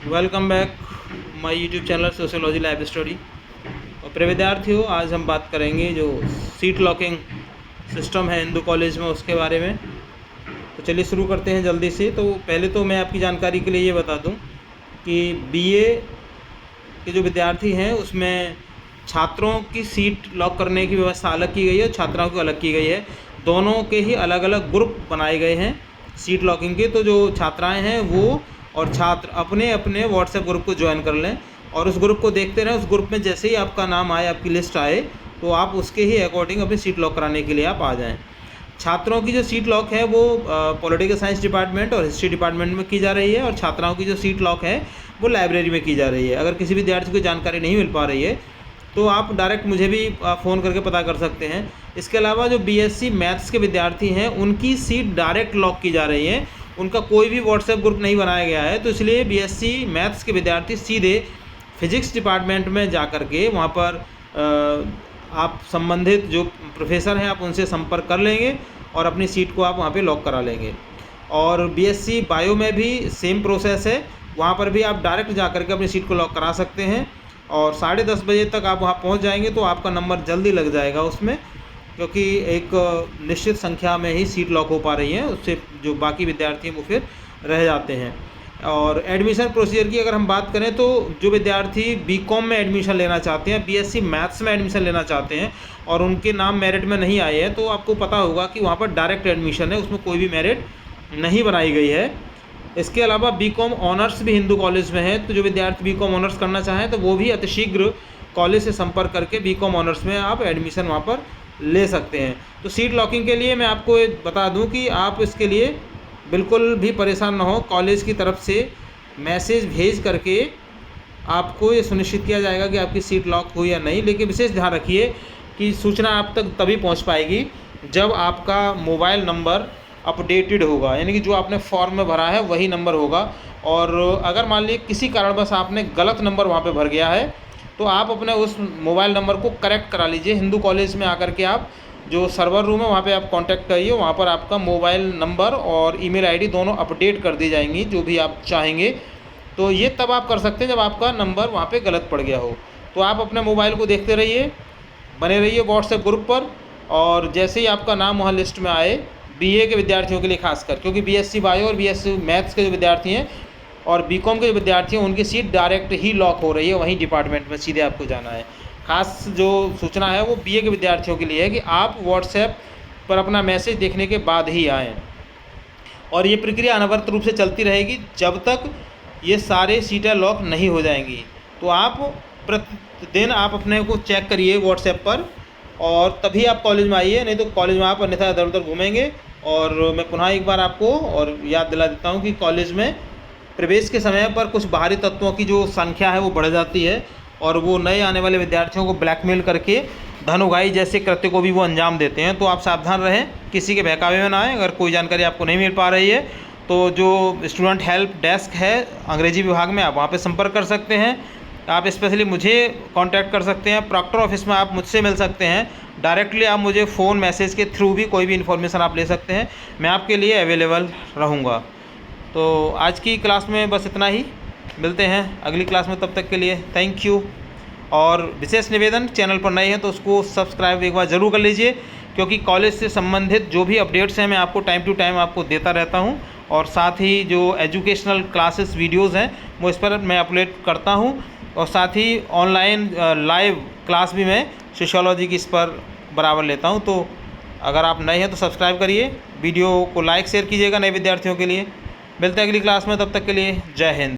Welcome back my YouTube channel sociology life story. और प्रिय विद्यार्थियों, आज हम बात करेंगे जो सीट लॉकिंग सिस्टम है हिंदू कॉलेज में, उसके बारे में। तो चलिए शुरू करते हैं जल्दी से। तो पहले तो मैं आपकी जानकारी के लिए ये बता दूं कि बीए के जो विद्यार्थी हैं उसमें छात्रों की सीट लॉक करने की व्यवस्था अलग की गई है और छात्राओं की अलग की गई है। दोनों के ही अलग अलग ग्रुप बनाए गए हैं सीट लॉकिंग के। तो जो छात्राएं हैं वो और छात्र अपने अपने व्हाट्सएप ग्रुप को ज्वाइन कर लें और उस ग्रुप को देखते रहें। उस ग्रुप में जैसे ही आपका नाम आए, आपकी लिस्ट आए, तो आप उसके ही अकॉर्डिंग अपनी सीट लॉक कराने के लिए आप आ जाएं। छात्रों की जो सीट लॉक है वो पॉलिटिकल साइंस डिपार्टमेंट और हिस्ट्री डिपार्टमेंट में की जा रही है और छात्राओं की जो सीट लॉक है वो लाइब्रेरी में की जा रही है। अगर किसी विद्यार्थी को जानकारी नहीं मिल पा रही है तो आप डायरेक्ट मुझे भी फ़ोन करके पता कर सकते हैं। इसके अलावा जो बीएससी मैथ्स के विद्यार्थी हैं उनकी सीट डायरेक्ट लॉक की जा रही है। उनका कोई भी व्हाट्सएप ग्रुप नहीं बनाया गया है, तो इसलिए बीएससी मैथ्स के विद्यार्थी सीधे फिजिक्स डिपार्टमेंट में जा कर के वहाँ पर आप संबंधित जो प्रोफेसर हैं आप उनसे संपर्क कर लेंगे और अपनी सीट को आप वहाँ पे लॉक करा लेंगे। और बीएससी बायो में भी सेम प्रोसेस है, वहाँ पर भी आप डायरेक्ट जा कर के अपनी सीट को लॉक करा सकते हैं और 10:30 बजे तक आप वहाँ पहुँच जाएंगे तो आपका नंबर जल्दी लग जाएगा उसमें, क्योंकि एक निश्चित संख्या में ही सीट लॉक हो पा रही है। उससे जो बाकी विद्यार्थी हैं वो फिर रह जाते हैं। और एडमिशन प्रोसीजर की अगर हम बात करें तो जो विद्यार्थी बीकॉम में एडमिशन लेना चाहते हैं, बीएससी मैथ्स में एडमिशन लेना चाहते हैं और उनके नाम मेरिट में नहीं आए हैं, तो आपको पता होगा कि वहाँ पर डायरेक्ट एडमिशन है, उसमें कोई भी मेरिट नहीं बनाई गई है। इसके अलावा बीकॉम ऑनर्स भी हिंदू कॉलेज में है, तो जो विद्यार्थी बीकॉम ऑनर्स करना चाहें तो वो भी अतिशीघ्र कॉलेज से संपर्क करके बीकॉम ऑनर्स में आप एडमिशन वहाँ पर ले सकते हैं। तो सीट लॉकिंग के लिए मैं आपको बता दूं कि आप इसके लिए बिल्कुल भी परेशान ना हो। कॉलेज की तरफ से मैसेज भेज करके आपको ये सुनिश्चित किया जाएगा कि आपकी सीट लॉक हुई या नहीं। लेकिन विशेष ध्यान रखिए कि सूचना आप तक तभी पहुंच पाएगी जब आपका मोबाइल नंबर अपडेटेड होगा, यानी कि जो आपने फॉर्म में भरा है वही नंबर होगा। और अगर मान लीजिए किसी कारणवश आपने गलत नंबर वहाँ पे भर गया है तो आप अपने उस मोबाइल नंबर को करेक्ट करा लीजिए। हिंदू कॉलेज में आकर के आप जो सर्वर रूम है वहाँ पे आप कांटेक्ट करिए, वहाँ पर आपका मोबाइल नंबर और ईमेल आईडी दोनों अपडेट कर दी जाएंगी जो भी आप चाहेंगे। तो ये तब आप कर सकते हैं जब आपका नंबर वहाँ पे गलत पड़ गया हो। तो आप अपने मोबाइल को देखते रहिए, बने रहिए व्हाट्सएप ग्रुप पर, और जैसे ही आपका नाम वहाँ लिस्ट में आए, बीए के विद्यार्थियों के लिए खासकर, क्योंकि बीएससी बायो और बीएससी मैथ्स के जो विद्यार्थी हैं और बीकॉम के जो विद्यार्थी हैं उनकी सीट डायरेक्ट ही लॉक हो रही है, वहीं डिपार्टमेंट में सीधे आपको जाना है। खास जो सूचना है वो बीए के विद्यार्थियों के लिए है कि आप व्हाट्सएप पर अपना मैसेज देखने के बाद ही आएँ। और ये प्रक्रिया अनवरत रूप से चलती रहेगी जब तक ये सारे सीटें लॉक नहीं हो जाएंगी। तो आप प्रतिदिन आप अपने को चेक करिए व्हाट्सएप पर और तभी आप कॉलेज में आइए, नहीं तो कॉलेज में आप अन्यथा इधर उधर घूमेंगे। और मैं पुनः एक बार आपको और याद दिला देता हूँ कि कॉलेज में प्रवेश के समय पर कुछ बाहरी तत्वों की जो संख्या है वो बढ़ जाती है और वो नए आने वाले विद्यार्थियों को ब्लैकमेल करके धन उगाही जैसे कृत्य को भी वो अंजाम देते हैं। तो आप सावधान रहें, किसी के बहकावे में ना आएँ। अगर कोई जानकारी आपको नहीं मिल पा रही है तो जो स्टूडेंट हेल्प डेस्क है अंग्रेजी विभाग में, आप वहाँ पर संपर्क कर सकते हैं। आप स्पेशली मुझे कांटेक्ट कर सकते हैं, प्रॉक्टर ऑफिस में आप मुझसे मिल सकते हैं। डायरेक्टली आप मुझे फ़ोन मैसेज के थ्रू भी कोई भी इन्फॉर्मेशन आप ले सकते हैं, मैं आपके लिए अवेलेबल रहूँगा। तो आज की क्लास में बस इतना ही, मिलते हैं अगली क्लास में, तब तक के लिए थैंक यू। और विशेष निवेदन, चैनल पर नए हैं तो उसको सब्सक्राइब एक बार ज़रूर कर लीजिए, क्योंकि कॉलेज से संबंधित जो भी अपडेट्स हैं मैं आपको टाइम टू टाइम आपको देता रहता हूं। और साथ ही जो एजुकेशनल क्लासेस वीडियोज़ हैं वो इस पर मैं अपलोड करता हूं, और साथ ही ऑनलाइन लाइव क्लास भी मैं सोशियोलॉजी की इस पर बराबर लेता हूं। तो अगर आप नए हैं तो सब्सक्राइब करिए, वीडियो को लाइक शेयर कीजिएगा नए विद्यार्थियों के लिए। मिलते हैं अगली क्लास में, तब तक के लिए जय हिंद।